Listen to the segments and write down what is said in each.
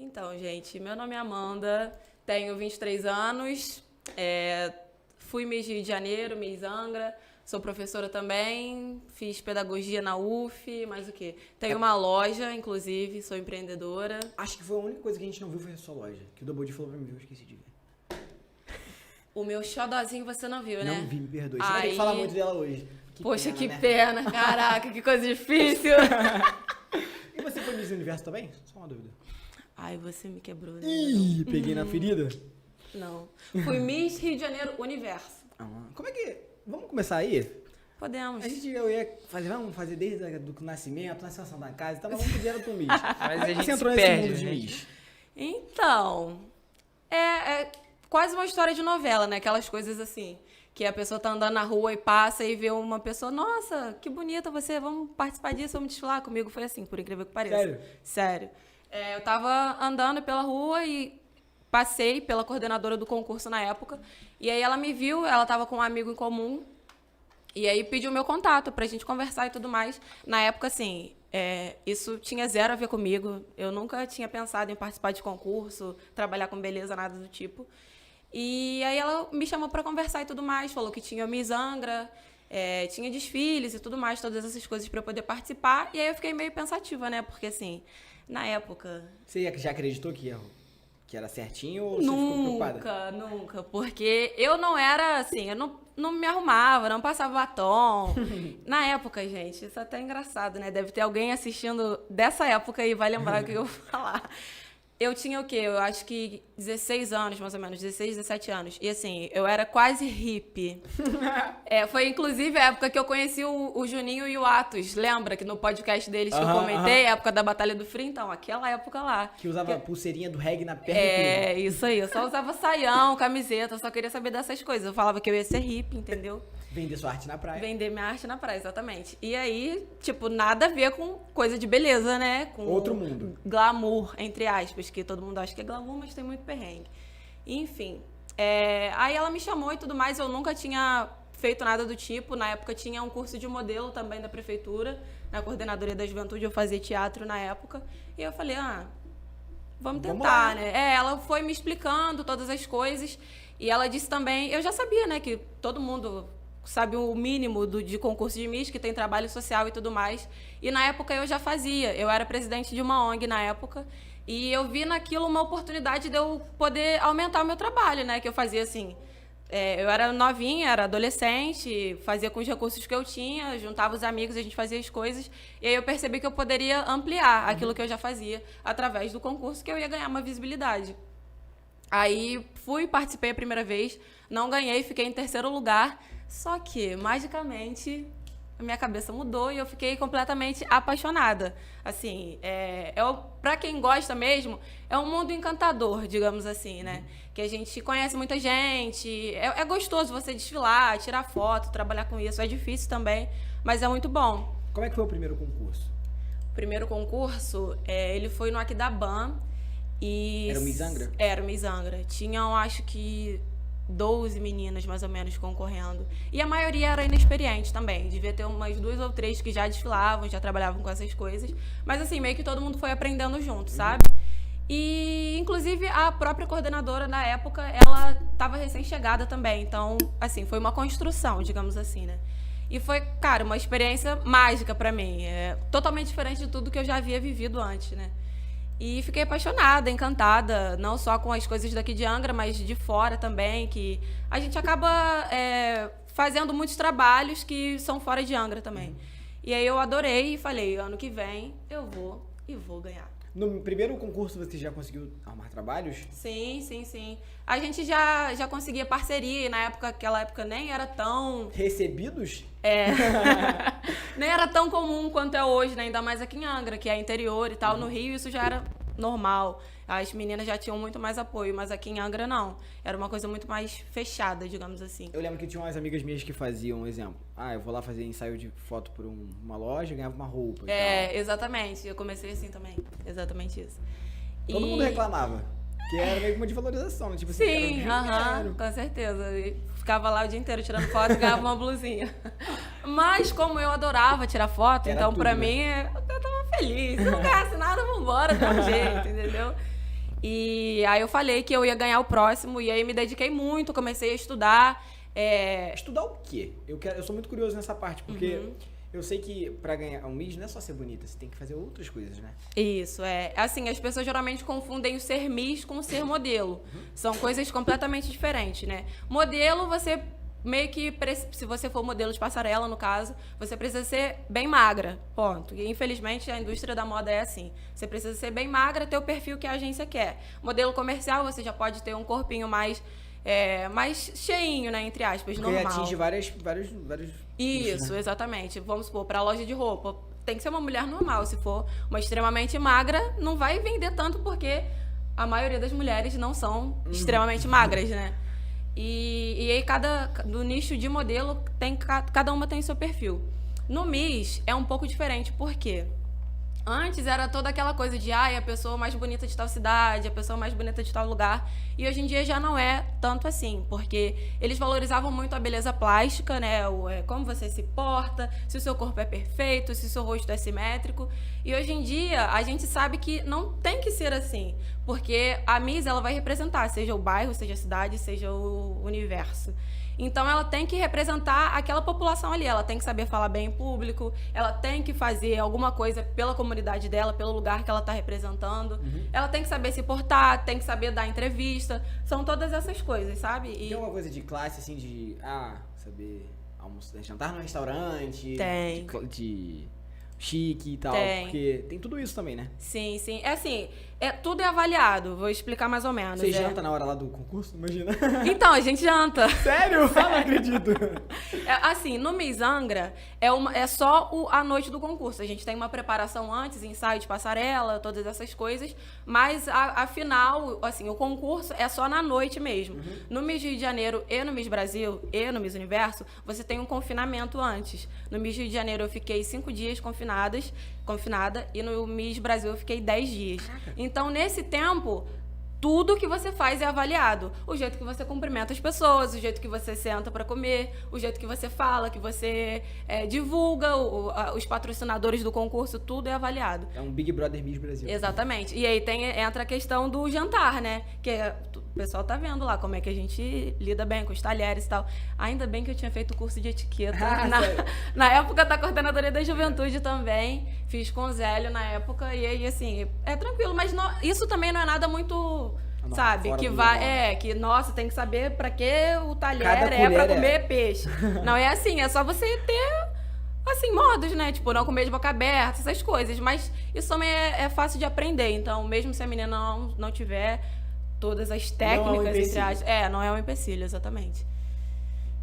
Então, gente, meu nome é Amanda, tenho 23 anos, fui Miss Rio de Janeiro, Miss Angra, sou professora também, fiz pedagogia na UF, mais o quê? Tenho uma loja, inclusive, sou empreendedora. Acho que foi a única coisa que a gente não viu foi a sua loja, que o Double falou pra mim, eu esqueci de ver. O meu xodozinho você não viu, né? Não vi, me perdoe. Você vai ter que falar muito dela hoje. Poxa, que né? pena, caraca, que coisa difícil. E você foi Miss Universo também? Só uma dúvida. Ai, você me quebrou. Né? Ih, peguei na ferida? Não. Fui Miss Rio de Janeiro Universo. Como é que... Vamos começar aí? Podemos. Eu ia fazer, vamos fazer desde o nascimento, na situação da casa, então vamos pedir ela pro Miss. Mas a gente você se entrou perde, nesse mundo de né? Miss? Então, é quase uma história de novela, né? Aquelas coisas assim, que a pessoa tá andando na rua e passa e vê uma pessoa, nossa, que bonita você, vamos participar disso, vamos desfilar comigo. Foi assim, por incrível que pareça. Sério? Sério. Eu tava andando pela rua e passei pela coordenadora do concurso na época, e aí ela me viu, ela tava com um amigo em comum, e aí pediu meu contato pra gente conversar e tudo mais. Na época, assim, isso tinha zero a ver comigo. Eu nunca tinha pensado em participar de concurso, trabalhar com beleza, nada do tipo. E aí ela me chamou pra conversar e tudo mais, falou que tinha Miss Angra, tinha desfiles e tudo mais, todas essas coisas pra eu poder participar. E aí eu fiquei meio pensativa, né? Porque, assim, na época... Você já acreditou que era certinho ou você ficou preocupada? Nunca, porque eu não era assim, eu não me arrumava, não passava batom. Na época, gente, isso é até engraçado, né? Deve ter alguém assistindo dessa época e vai lembrar o que eu vou falar. Eu tinha o quê? Eu acho que 16 anos, mais ou menos, 16, 17 anos. E assim, eu era quase hippie. Foi inclusive a época que eu conheci o Juninho e o Atos. Lembra que no podcast deles que eu comentei, a época da Batalha do Free? Então, aquela época lá. Que usava a pulseirinha do reggae na perna. Isso aí. Eu só usava saião, camiseta, só queria saber dessas coisas. Eu falava que eu ia ser hippie, entendeu? Vender sua arte na praia. Vender minha arte na praia, exatamente. E aí, tipo, nada a ver com coisa de beleza, né? Com outro mundo. Glamour, entre aspas, que todo mundo acha que é glamour, mas tem muito perrengue. Enfim, aí ela me chamou e tudo mais, eu nunca tinha feito nada do tipo. Na época tinha um curso de modelo também da prefeitura, na Coordenadoria da Juventude, eu fazia teatro na época. E eu falei, vamos tentar, né? Ela foi me explicando todas as coisas e ela disse também, eu já sabia, né, que todo mundo sabe o mínimo de concurso de Miss, que tem trabalho social e tudo mais. E na época eu já fazia, eu era presidente de uma ONG na época, e eu vi naquilo uma oportunidade de eu poder aumentar o meu trabalho, né? Que eu fazia assim, eu era novinha, era adolescente, fazia com os recursos que eu tinha, juntava os amigos, a gente fazia as coisas, e aí eu percebi que eu poderia ampliar aquilo que eu já fazia através do concurso, que eu ia ganhar uma visibilidade. Aí participei a primeira vez, não ganhei, fiquei em terceiro lugar, só que, magicamente, a minha cabeça mudou e eu fiquei completamente apaixonada. Assim, pra quem gosta mesmo, é um mundo encantador, digamos assim, né? Que a gente conhece muita gente, é gostoso você desfilar, tirar foto, trabalhar com isso. É difícil também, mas é muito bom. Como é que foi o primeiro concurso? O primeiro concurso, ele foi no Aquidabam. Era o Miss Angra? Era o Miss Angra. Tinham, acho que 12 meninas, mais ou menos, concorrendo. E a maioria era inexperiente também. Devia ter umas 2 ou 3 que já desfilavam, já trabalhavam com essas coisas. Mas, assim, meio que todo mundo foi aprendendo junto, sabe? E, inclusive, a própria coordenadora, na época, ela estava recém-chegada também. Então, assim, foi uma construção, digamos assim, né? E foi, cara, uma experiência mágica pra mim. Totalmente diferente de tudo que eu já havia vivido antes, né? E fiquei apaixonada, encantada, não só com as coisas daqui de Angra, mas de fora também, que a gente acaba fazendo muitos trabalhos que são fora de Angra também. E aí eu adorei e falei, ano que vem eu vou ganhar. No primeiro concurso você já conseguiu arrumar trabalhos? Sim. A gente já conseguia parceria, e aquela época nem era tão... Recebidos? Nem era tão comum quanto é hoje, né? Ainda mais aqui em Angra, que é interior e tal. No Rio isso já era normal. As meninas já tinham muito mais apoio, mas aqui em Angra não. Era uma coisa muito mais fechada, digamos assim. Eu lembro que tinha umas amigas minhas que faziam um exemplo. Eu vou lá fazer ensaio de foto por uma loja e ganhava uma roupa. Exatamente. Eu comecei assim também. Exatamente isso. Todo mundo reclamava. Que era meio que uma desvalorização, né? Tipo assim, sim, com certeza. E ficava lá o dia inteiro tirando foto e ganhava uma blusinha. Mas como eu adorava tirar foto, então pra mim, eu tava feliz. Se não ganhasse nada, vambora, dá um jeito, entendeu? E aí eu falei que eu ia ganhar o próximo, e aí me dediquei muito, comecei a estudar. Estudar o quê? Eu sou muito curioso nessa parte, porque eu sei que pra ganhar um Miss não é só ser bonita, você tem que fazer outras coisas, né? Isso, assim, as pessoas geralmente confundem o ser Miss com o ser modelo. São coisas completamente diferentes, né? Modelo, você meio que, se você for modelo de passarela, no caso, você precisa ser bem magra, ponto. E, infelizmente, a indústria da moda é assim. Você precisa ser bem magra, ter o perfil que a agência quer. Modelo comercial, você já pode ter um corpinho mais cheinho, né, entre aspas, porque normal. atinge vários Isso, né? Exatamente. Vamos supor, para a loja de roupa, tem que ser uma mulher normal. Se for uma extremamente magra, não vai vender tanto, porque a maioria das mulheres não são extremamente magras, né? E aí, do nicho de modelo, cada uma tem o seu perfil. No Miss, é um pouco diferente, por quê? Antes era toda aquela coisa de a pessoa mais bonita de tal cidade, a pessoa mais bonita de tal lugar. E hoje em dia já não é tanto assim, porque eles valorizavam muito a beleza plástica, né? Como você se porta, se o seu corpo é perfeito, se o seu rosto é simétrico. E hoje em dia a gente sabe que não tem que ser assim, porque a Miss ela vai representar, seja o bairro, seja a cidade, seja o universo. Então, ela tem que representar aquela população ali. Ela tem que saber falar bem em público, ela tem que fazer alguma coisa pela comunidade dela, pelo lugar que ela está representando. Ela tem que saber se portar, tem que saber dar entrevista. São todas essas coisas, sabe? Tem uma coisa de classe, assim, de... saber almoçar, jantar no restaurante. Tem. De chique e tal. Tem. Porque tem tudo isso também, né? Sim, sim. Tudo é avaliado. Vou explicar mais ou menos. Você janta na hora lá do concurso? Imagina. Então, a gente janta. Sério? Eu não acredito. Assim, no Miss Angra, é só a noite do concurso. A gente tem uma preparação antes, ensaio de passarela, todas essas coisas. Mas, afinal, assim, o concurso é só na noite mesmo. No Miss Rio de Janeiro e no Miss Brasil e no Miss Universo, você tem um confinamento antes. No Miss Rio de Janeiro, eu fiquei 5 dias confinada, e no Miss Brasil eu fiquei 10 dias. Então, nesse tempo, tudo que você faz é avaliado. O jeito que você cumprimenta as pessoas, o jeito que você senta para comer, o jeito que você fala, que você divulga, os patrocinadores do concurso, tudo é avaliado. É um Big Brother Miss Brasil. Exatamente. E aí entra a questão do jantar, né? Que o pessoal tá vendo lá como é que a gente lida bem com os talheres e tal. Ainda bem que eu tinha feito o curso de etiqueta. Na época da coordenadoria da juventude também. Fiz com o Zélio na época. E aí, assim, é tranquilo. Mas isso também não é nada muito... sabe? Que vai. Que, nossa, tem que saber pra que o talher é pra comer peixe. Não é assim, é só você ter, assim, modos, né? Tipo, não comer de boca aberta, essas coisas. Mas isso também é fácil de aprender. Então, mesmo se a menina não tiver todas as técnicas, entre aspas. Não é um empecilho, exatamente.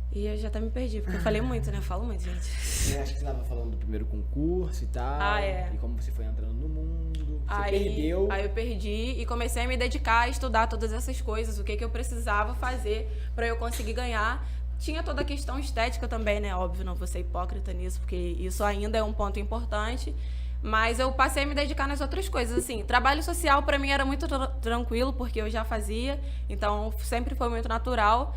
E eu já até me perdi, porque eu falei muito, né? Eu falo muito, gente. Acho que você estava falando do primeiro concurso e tal. E como você foi entrando no mundo. Você perdeu. Aí eu perdi e comecei a me dedicar a estudar todas essas coisas, o que eu precisava fazer para eu conseguir ganhar. Tinha toda a questão estética também, né? Óbvio, não vou ser hipócrita nisso, porque isso ainda é um ponto importante. Mas eu passei a me dedicar nas outras coisas, assim. Trabalho social, para mim, era muito tranquilo, porque eu já fazia. Então, sempre foi muito natural.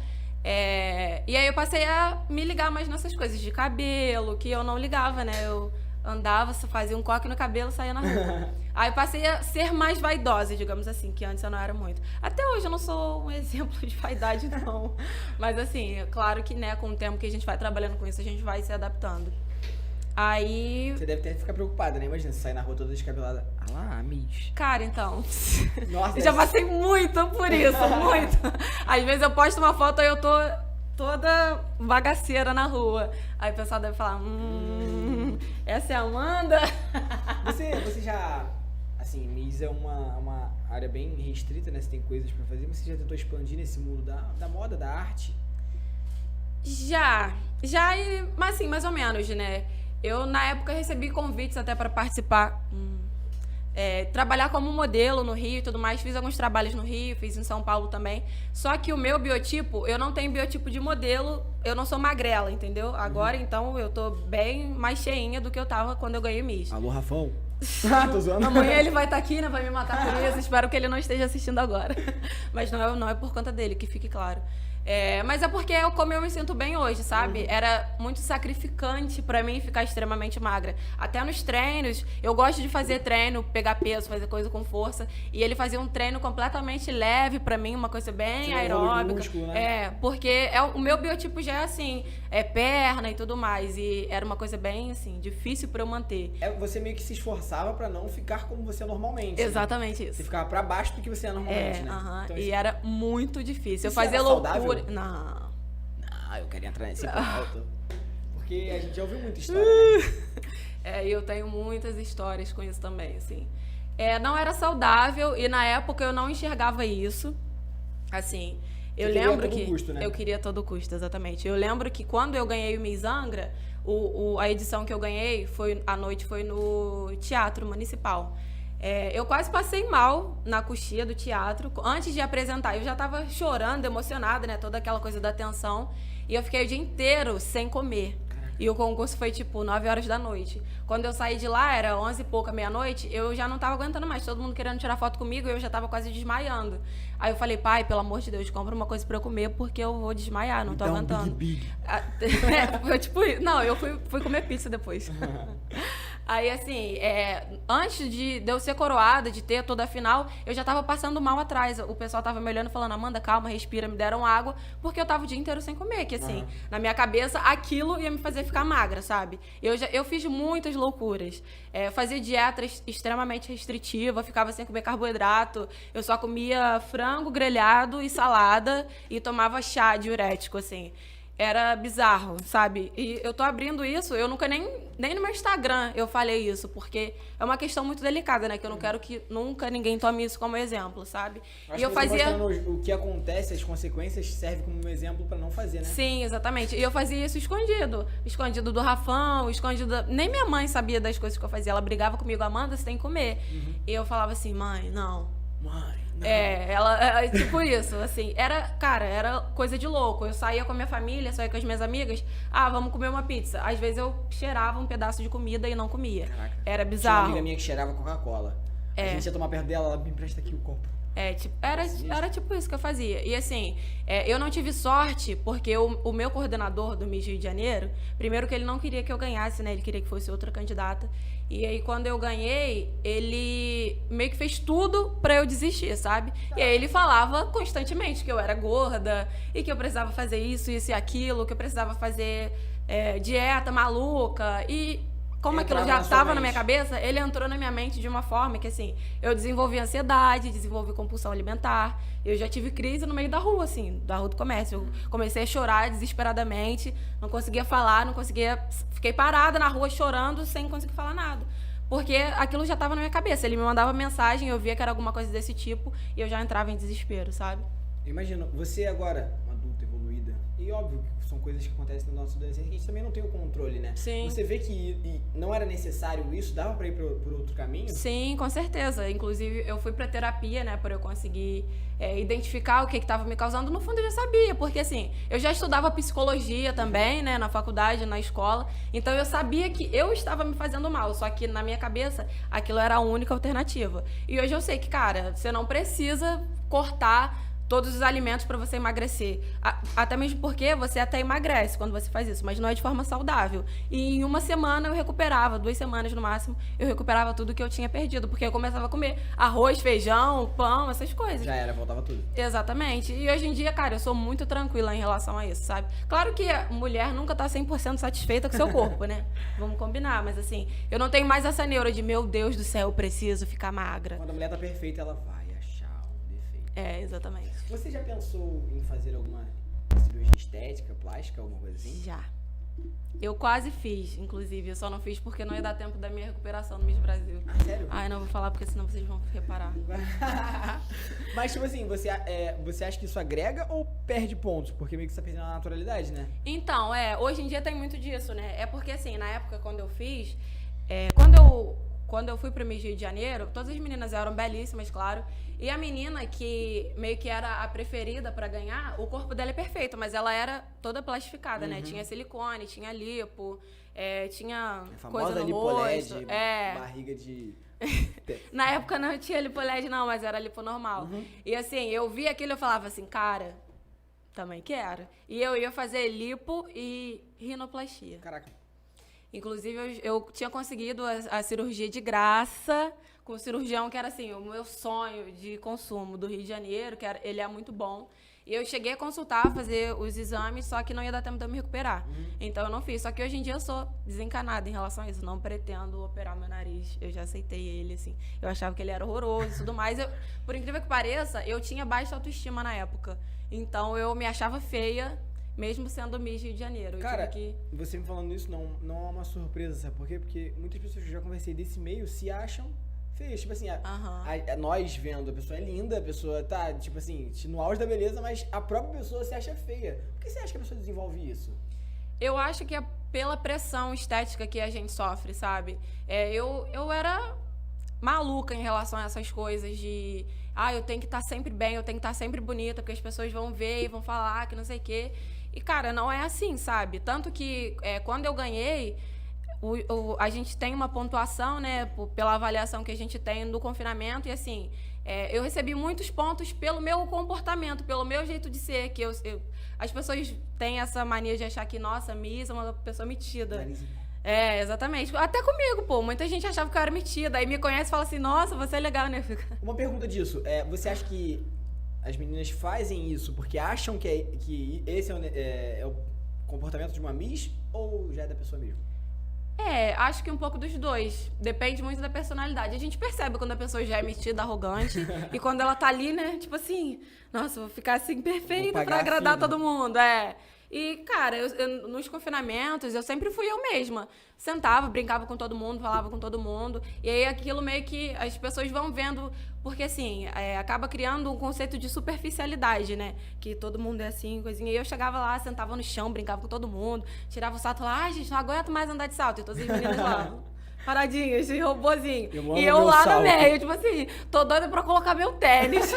E aí eu passei a me ligar mais nessas coisas de cabelo, que eu não ligava, né? Eu andava, fazia um coque no cabelo, saía na rua. Aí eu passei a ser mais vaidosa, digamos assim, que antes eu não era muito. Até hoje eu não sou um exemplo de vaidade, não. Mas assim, é claro que, né, com o tempo que a gente vai trabalhando com isso, a gente vai se adaptando. Aí... Você deve ter que ficar preocupada, né? Imagina, você sair na rua toda descabelada. Ah lá, Miss. Cara, então... Nossa, eu já passei muito por isso, muito. Às vezes eu posto uma foto e eu tô toda bagaceira na rua. Aí o pessoal deve falar, essa é a Amanda? Você já... Assim, Miss é uma área bem restrita, né? Você tem coisas pra fazer, mas você já tentou expandir nesse mundo da moda, da arte? Já, mas assim, mais ou menos, né? Eu, na época, recebi convites até para participar, trabalhar como modelo no Rio e tudo mais. Fiz alguns trabalhos no Rio, fiz em São Paulo também. Só que o meu biotipo, eu não tenho biotipo de modelo, eu não sou magrela, entendeu? Agora, então, eu tô bem mais cheinha do que eu tava quando eu ganhei o Miss. Alô, Rafão? Tô zoando. Amanhã ele vai estar aqui, né? Vai me matar por isso. Espero que ele não esteja assistindo agora. Mas não é por conta dele, que fique claro. Mas é porque como eu me sinto bem hoje, sabe? Era muito sacrificante pra mim ficar extremamente magra. Até nos treinos, eu gosto de fazer treino, pegar peso, fazer coisa com força. E ele fazia um treino completamente leve pra mim, uma coisa bem aeróbica. Músculo, né? Porque o meu biotipo já é assim, perna e tudo mais. E era uma coisa bem, assim, difícil pra eu manter. Você meio que se esforçava pra não ficar como você é normalmente. Exatamente, né? isso. Você ficava pra baixo do que você é normalmente, né? Então, e era muito difícil. Eu Isso fazia era loucura. saudável? Não. Eu queria entrar nesse ponto. Porque a gente já ouviu muita história, né? Eu tenho muitas histórias com isso também, assim. Não era saudável e na época eu não enxergava isso. Assim, eu lembro que... Custo, né? Eu queria a todo custo, exatamente. Eu lembro que quando eu ganhei o Miss Angra, a edição que eu ganhei, à noite, foi no Teatro Municipal. Eu quase passei mal na coxia do teatro. Antes de apresentar, eu já estava chorando, emocionada, né? Toda aquela coisa da tensão. E eu fiquei o dia inteiro sem comer. E o concurso foi, 9 horas da noite. Quando eu saí de lá, era 11 e pouca, meia-noite, eu já não tava aguentando mais. Todo mundo querendo tirar foto comigo e eu já tava quase desmaiando. Aí eu falei, pai, pelo amor de Deus, compra uma coisa pra eu comer porque eu vou desmaiar, não tô aguentando. Foi não, eu fui comer pizza depois. Aí, assim, antes de eu ser coroada, de ter toda a final, eu já tava passando mal atrás. O pessoal tava me olhando, falando, Amanda, calma, respira, me deram água, porque eu tava o dia inteiro sem comer, que assim, na minha cabeça, aquilo ia me fazer ficar magra, sabe? Eu fiz muitas loucuras. Fazia dieta extremamente restritiva, ficava sem comer carboidrato, eu só comia frango grelhado e salada e tomava chá diurético, assim. Era bizarro, sabe? E eu tô abrindo isso, eu nunca nem no meu Instagram eu falei isso, porque é uma questão muito delicada, né? Que eu não quero que nunca ninguém tome isso como exemplo, sabe? Acho que mostrando o que acontece, as consequências, serve como um exemplo pra não fazer, né? Sim, exatamente. E eu fazia isso escondido. Escondido do Rafão, escondido... Nem minha mãe sabia das coisas que eu fazia. Ela brigava comigo, Amanda, você tem que comer. E eu falava assim, mãe, não. Mãe, não. Ela, tipo isso, assim, era coisa de louco. Eu saía com a minha família, saía com as minhas amigas, vamos comer uma pizza. Às vezes eu cheirava um pedaço de comida e não comia. Caraca. Era bizarro. Tinha uma amiga minha que cheirava Coca-Cola. A gente ia tomar perto dela, ela me empresta aqui o copo. Era tipo isso que eu fazia. E assim, eu não tive sorte, porque o meu coordenador do Miss Rio de Janeiro, primeiro que ele não queria que eu ganhasse, né? Ele queria que fosse outra candidata. E aí, quando eu ganhei, ele meio que fez tudo pra eu desistir, sabe? E aí ele falava constantemente que eu era gorda e que eu precisava fazer isso e aquilo, que eu precisava fazer dieta maluca. E como aquilo já estava na minha cabeça, ele entrou na minha mente de uma forma que, assim, eu desenvolvi ansiedade, desenvolvi compulsão alimentar. Eu já tive crise no meio da rua, assim, da rua do comércio. Eu comecei a chorar desesperadamente, não conseguia falar, fiquei parada na rua chorando sem conseguir falar nada. Porque aquilo já estava na minha cabeça. Ele me mandava mensagem, eu via que era alguma coisa desse tipo e eu já entrava em desespero, sabe? Imagina, você agora, uma adulta evoluída, e óbvio que são coisas que acontecem na nossa adolescência que a gente também não tem o controle, né? Sim. Você vê que não era necessário isso? Dava pra ir por outro caminho? Sim, com certeza. Inclusive, eu fui pra terapia, né, pra eu conseguir identificar o que estava me causando. No fundo, eu já sabia, porque assim, eu já estudava psicologia também, né, na faculdade, na escola. Então, eu sabia que eu estava me fazendo mal, só que na minha cabeça, aquilo era a única alternativa. E hoje eu sei que, cara, você não precisa cortar todos os alimentos para você emagrecer. Até mesmo porque você até emagrece quando você faz isso, mas não é de forma saudável. E em uma semana eu recuperava, 2 semanas no máximo, eu recuperava tudo que eu tinha perdido, porque eu começava a comer arroz, feijão, pão, essas coisas. Já era, voltava tudo. Exatamente. E hoje em dia, cara, eu sou muito tranquila em relação a isso, sabe? Claro que a mulher nunca tá 100% satisfeita com o seu corpo, né? Vamos combinar, mas assim, eu não tenho mais essa neura de, meu Deus do céu, eu preciso ficar magra. Quando a mulher tá perfeita, ela vai achar um defeito. Exatamente. Você já pensou em fazer alguma cirurgia estética, plástica, alguma coisa assim? Já. Eu quase fiz, inclusive. Eu só não fiz porque não ia dar tempo da minha recuperação no Miss Brasil. Sério? Não vou falar porque senão vocês vão reparar. Mas, tipo assim, você acha que isso agrega ou perde pontos? Porque meio que você tá perdendo a naturalidade, né? Então, hoje em dia tem muito disso, né? É porque, assim, na época, quando eu fiz... Quando eu fui pro Miss Rio de Janeiro, todas as meninas eram belíssimas, claro. E a menina que meio que era a preferida pra ganhar, o corpo dela é perfeito, mas ela era toda plastificada, né? Tinha silicone, tinha lipo, tinha coisa no rosto. Barriga de... Na época não tinha lipo LED não, mas era lipo normal. E assim, eu vi aquilo e eu falava assim, cara, Também quero. E eu ia fazer lipo e rinoplastia. Caraca. Inclusive, eu tinha conseguido a cirurgia de graça com o cirurgião que era, assim, o meu sonho de consumo do Rio de Janeiro, ele é muito bom. E eu cheguei a consultar, fazer os exames, só que não ia dar tempo de eu me recuperar. Então, eu não fiz. Só que hoje em dia eu sou desencanada em relação a isso. Não pretendo operar meu nariz. Eu já aceitei ele, assim. Eu achava que ele era horroroso e tudo mais. Por incrível que pareça, eu tinha baixa autoestima na época. Então, eu me achava feia, mesmo sendo Miss Rio de Janeiro. Cara, você me falando isso não é uma surpresa, sabe por quê? Porque muitas pessoas que eu já conversei desse meio se acham feias. Tipo assim, nós vendo, a pessoa é linda, a pessoa tá, tipo assim, no auge da beleza, mas a própria pessoa se acha feia. Por que você acha que a pessoa desenvolve isso? Eu acho que é pela pressão estética que a gente sofre, sabe? Eu era maluca em relação a essas coisas de... eu tenho que estar sempre bem, eu tenho que estar sempre bonita, porque as pessoas vão ver e vão falar que não sei o quê. E, cara, não é assim, sabe? Tanto que quando eu ganhei, a gente tem uma pontuação, né, pela avaliação que a gente tem no confinamento, e assim, eu recebi muitos pontos pelo meu comportamento, pelo meu jeito de ser, que as pessoas têm essa mania de achar que, nossa, Miss é uma pessoa metida. Exatamente. Até comigo, pô. Muita gente achava que eu era metida. Aí me conhece e fala assim, nossa, você é legal, né? Uma pergunta disso. Você acha que as meninas fazem isso porque acham que esse é o comportamento de uma Miss ou já é da pessoa mesmo? Acho que um pouco dos dois. Depende muito da personalidade. A gente percebe quando a pessoa já é metida, arrogante. E quando ela tá ali, né? Tipo assim, nossa, vou ficar assim perfeita pra agradar todo mundo. E, cara, nos confinamentos, eu sempre fui eu mesma. Sentava, brincava com todo mundo, falava com todo mundo. E aí aquilo meio que as pessoas vão vendo, porque assim, acaba criando um conceito de superficialidade, né? Que todo mundo é assim, coisinha. E eu chegava lá, sentava no chão, brincava com todo mundo, tirava o salto lá, gente, não aguento mais andar de salto. E todas as meninas lá, paradinhas, de robozinho. E eu lá no meio, tipo assim, tô doida pra colocar meu tênis.